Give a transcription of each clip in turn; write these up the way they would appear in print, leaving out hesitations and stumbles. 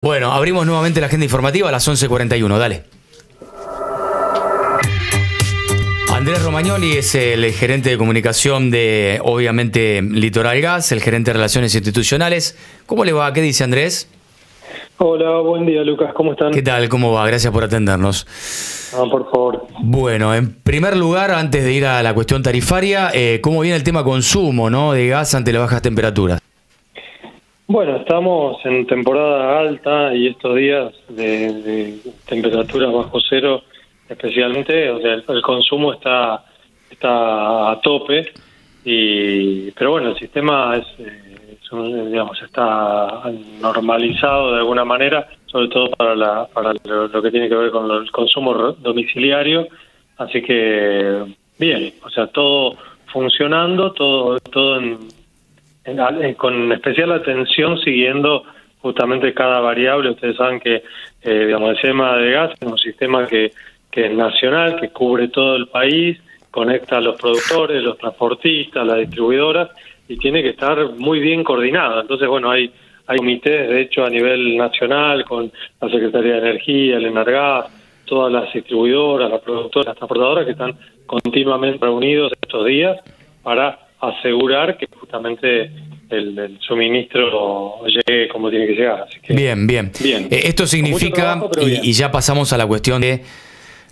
Bueno, abrimos nuevamente la agenda informativa a las 11:41, dale. Andrés Romagnoli es el gerente de comunicación de, obviamente, Litoral Gas, el gerente de Relaciones Institucionales. ¿Cómo le va? ¿Qué dice Andrés? Hola, buen día, Lucas. ¿Cómo están? ¿Qué tal? ¿Cómo va? Gracias por atendernos. Por favor. Bueno, en primer lugar, antes de ir a la cuestión tarifaria, ¿cómo viene el tema consumo, ¿no?, de gas ante las bajas temperaturas? Bueno, estamos en temporada alta y estos días de temperaturas bajo cero, especialmente, o sea, el consumo está a tope, pero bueno, el sistema digamos, está normalizado de alguna manera, sobre todo para lo que tiene que ver con el consumo domiciliario, así que bien, o sea, todo funcionando, todo con especial atención siguiendo justamente cada variable. Ustedes saben que digamos, el sistema de gas es un sistema que es nacional, que cubre todo el país, conecta a los productores, los transportistas, las distribuidoras, y tiene que estar muy bien coordinado. Entonces, bueno, hay comités, de hecho, a nivel nacional, con la Secretaría de Energía, el ENARGAS, todas las distribuidoras, las productoras, las transportadoras, que están continuamente reunidos estos días para asegurar que justamente el suministro llegue como tiene que llegar. Así que, bien. Esto significa, trabajo, y ya pasamos a la cuestión de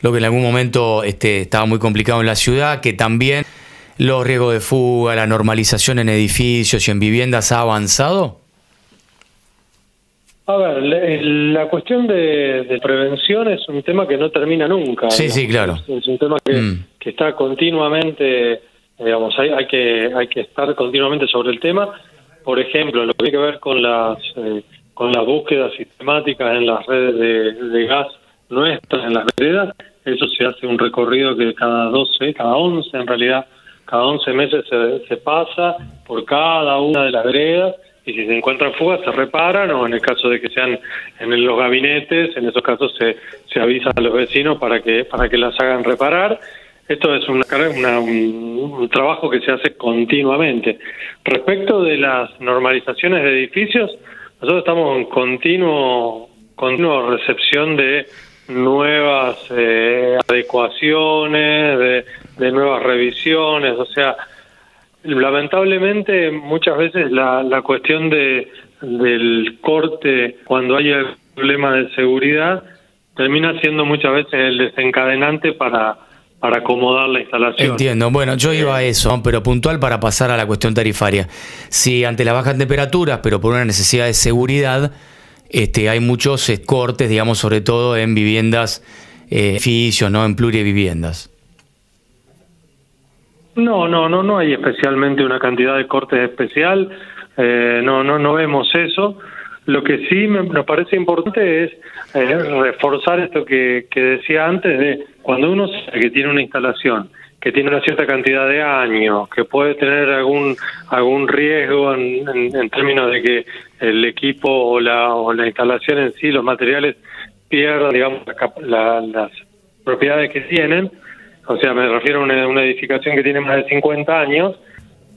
lo que en algún momento estaba muy complicado en la ciudad, que también los riesgos de fuga, la normalización en edificios y en viviendas ha avanzado. A ver, la cuestión de prevención es un tema que no termina nunca. Sí, sí, claro. Es un tema que está continuamente, digamos, hay que estar continuamente sobre el tema. Por ejemplo, lo que tiene que ver con las búsquedas sistemáticas en las redes de gas nuestras, en las veredas, eso se hace un recorrido que cada 11 en realidad, cada 11 meses se pasa por cada una de las veredas, y si se encuentran fugas se reparan, o en el caso de que sean en los gabinetes, en esos casos se avisa a los vecinos para que las hagan reparar. Esto es un trabajo que se hace continuamente. Respecto de las normalizaciones de edificios, nosotros estamos en continua recepción de nuevas adecuaciones, de nuevas revisiones. O sea, lamentablemente muchas veces la cuestión del corte, cuando hay el problema de seguridad, termina siendo muchas veces el desencadenante para acomodar la instalación. Entiendo. Bueno, yo iba a eso, pero puntual para pasar a la cuestión tarifaria. Si ante las bajas temperaturas, pero por una necesidad de seguridad, hay muchos cortes, digamos, sobre todo en viviendas, edificios, ¿no?, en pluriviviendas. No hay especialmente una cantidad de cortes especial, no vemos eso. Lo que sí nos parece importante es reforzar esto que decía antes, de cuando uno sabe que tiene una instalación, que tiene una cierta cantidad de años, que puede tener algún riesgo en términos de que el equipo o la instalación en sí, los materiales, pierdan, digamos, las propiedades que tienen. O sea, me refiero a una edificación que tiene más de 50 años,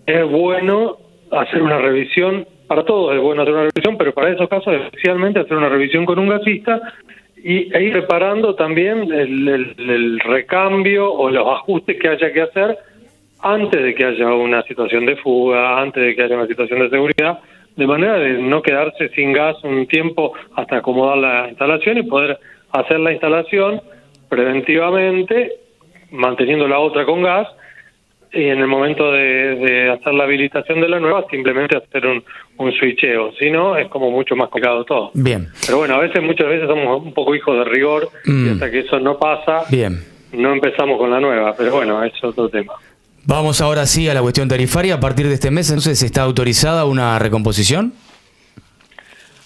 es bueno hacer una revisión. Para todos es bueno hacer una revisión, pero para esos casos especialmente hacer una revisión con un gasista e ir reparando también el recambio o los ajustes que haya que hacer antes de que haya una situación de fuga, antes de que haya una situación de seguridad, de manera de no quedarse sin gas un tiempo hasta acomodar la instalación y poder hacer la instalación preventivamente, manteniendo la otra con gas, y en el momento de hacer la habilitación de la nueva, simplemente hacer un switcheo. Si no, es como mucho más complicado todo. Bien. Pero bueno, muchas veces somos un poco hijos de rigor, y hasta que eso no pasa, no empezamos con la nueva. Pero bueno, es otro tema. Vamos ahora sí a la cuestión tarifaria. A partir de este mes, entonces, ¿está autorizada una recomposición?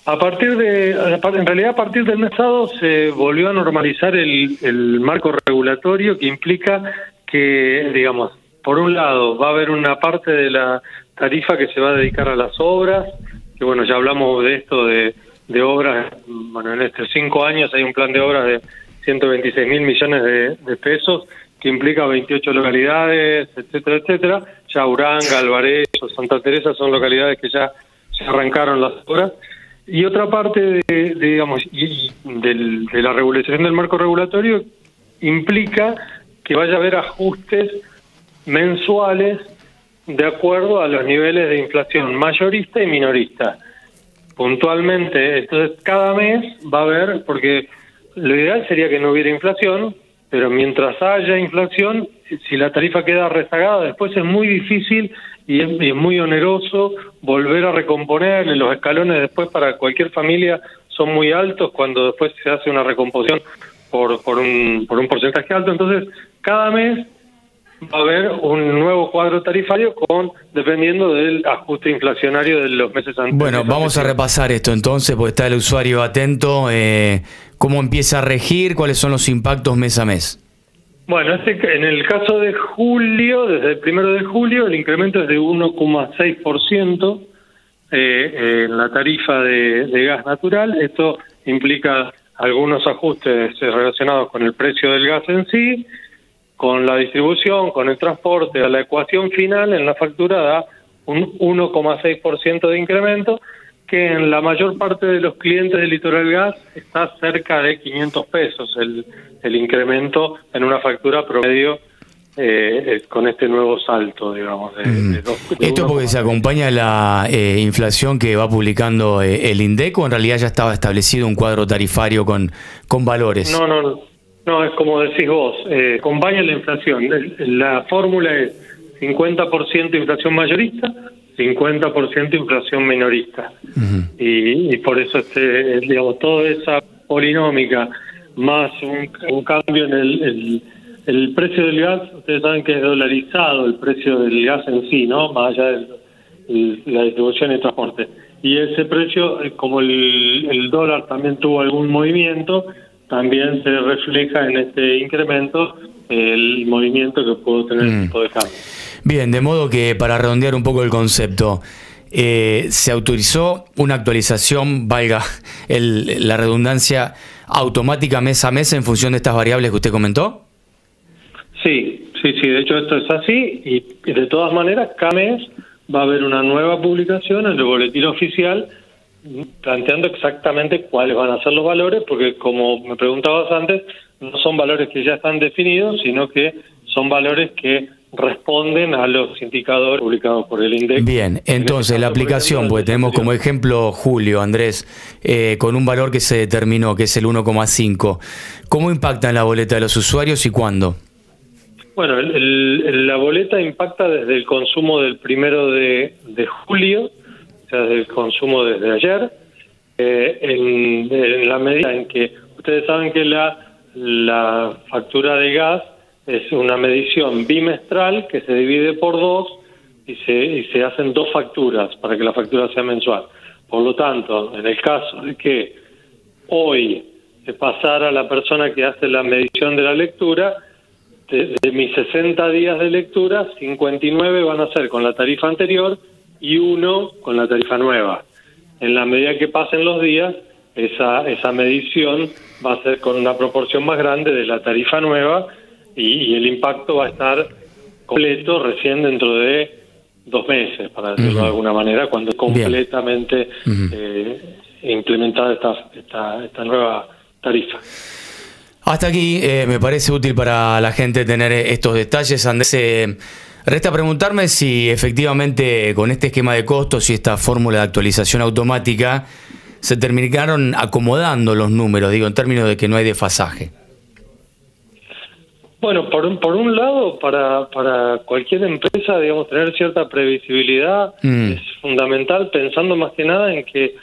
En realidad, a partir del mes pasado se volvió a normalizar el marco regulatorio, que implica que, digamos, por un lado, va a haber una parte de la tarifa que se va a dedicar a las obras, que bueno, ya hablamos de esto, de obras. Bueno, en estos 5 años hay un plan de obras de 126.000 millones de pesos, que implica 28 localidades, etcétera, etcétera. Ya Uranga, Alvarez, Santa Teresa son localidades que ya se arrancaron las obras. Y otra parte digamos, de la regulación del marco regulatorio implica que vaya a haber ajustes mensuales de acuerdo a los niveles de inflación mayorista y minorista. Puntualmente, entonces cada mes va a haber, porque lo ideal sería que no hubiera inflación, pero mientras haya inflación, si la tarifa queda rezagada, después es muy difícil y es muy oneroso volver a recomponer. Los escalones después para cualquier familia son muy altos cuando después se hace una recomposición por un porcentaje alto. Entonces, cada mes va a haber un nuevo cuadro tarifario dependiendo del ajuste inflacionario de los meses anteriores. Bueno, vamos a repasar esto entonces, porque está el usuario atento. ¿Cómo empieza a regir? ¿Cuáles son los impactos mes a mes? Bueno, en el caso de julio, desde el 1 de julio, el incremento es de 1,6% en la tarifa de gas natural. Esto implica algunos ajustes relacionados con el precio del gas en sí, con la distribución, con el transporte. A la ecuación final en la factura da un 1,6% de incremento, que en la mayor parte de los clientes de Litoral Gas está cerca de 500 pesos el incremento en una factura promedio con este nuevo salto, digamos. ¿Esto porque se acompaña la inflación que va publicando el INDEC, o en realidad ya estaba establecido un cuadro tarifario con valores? No, es como decís vos, acompaña la inflación. La fórmula es 50% inflación mayorista, 50% inflación minorista. Y por eso digamos, toda esa polinómica más un cambio en el precio del gas. Ustedes saben que es dolarizado el precio del gas en sí, ¿no? Más allá de la distribución y transporte. Y ese precio, como el dólar también tuvo algún movimiento, también se refleja en este incremento el movimiento que pudo tener el tipo de cambio. Bien, de modo que para redondear un poco el concepto, se autorizó una actualización, valga la redundancia, automática mes a mes en función de estas variables que usted comentó. Sí, de hecho esto es así, y de todas maneras cada mes va a haber una nueva publicación en el boletín oficial planteando exactamente cuáles van a ser los valores, porque como me preguntabas antes, no son valores que ya están definidos, sino que son valores que responden a los indicadores publicados por el INDEC. Bien, entonces la aplicación, pues tenemos como ejemplo julio, Andrés, con un valor que se determinó, que es el 1,5. ¿Cómo impacta en la boleta de los usuarios y cuándo? Bueno, la boleta impacta desde el consumo del 1 de julio, o sea, desde el consumo desde ayer, en la medida en que ustedes saben que la factura de gas es una medición bimestral que se divide por 2 y se hacen 2 facturas para que la factura sea mensual. Por lo tanto, en el caso de que hoy se pasara a la persona que hace la medición de la lectura, de mis 60 días de lectura, 59 van a ser con la tarifa anterior y 1 con la tarifa nueva. En la medida que pasen los días, esa medición va a ser con una proporción más grande de la tarifa nueva, y el impacto va a estar completo recién dentro de 2 meses, para decirlo de alguna manera, cuando es completamente implementada esta nueva tarifa. Hasta aquí me parece útil para la gente tener estos detalles. Andrés, resta preguntarme si efectivamente con este esquema de costos y esta fórmula de actualización automática se terminaron acomodando los números, digo, en términos de que no hay desfasaje. Bueno, por un lado, para cualquier empresa, digamos, tener cierta previsibilidad es fundamental, pensando más que nada en que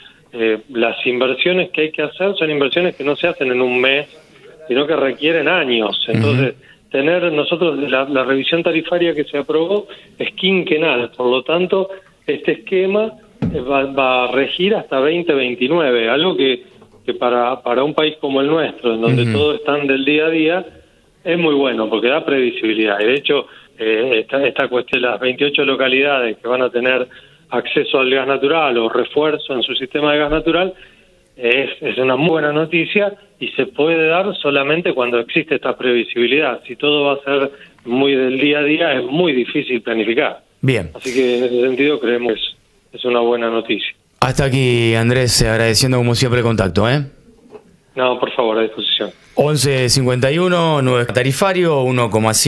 las inversiones que hay que hacer son inversiones que no se hacen en un mes, sino que requieren años. Entonces, nosotros la revisión tarifaria que se aprobó es quinquenal, por lo tanto, este esquema va a regir hasta 2029, algo que para un país como el nuestro, en donde todos están del día a día, es muy bueno, porque da previsibilidad. Y de hecho, esta cuestión de las 28 localidades que van a tener acceso al gas natural o refuerzo en su sistema de gas natural, es una muy buena noticia, y se puede dar solamente cuando existe esta previsibilidad. Si todo va a ser muy del día a día, es muy difícil planificar. Bien. Así que en ese sentido creemos que es una buena noticia. Hasta aquí, Andrés, agradeciendo como siempre el contacto, ¿eh? No, por favor, a disposición. 11.51, 9 tarifario, 1,7.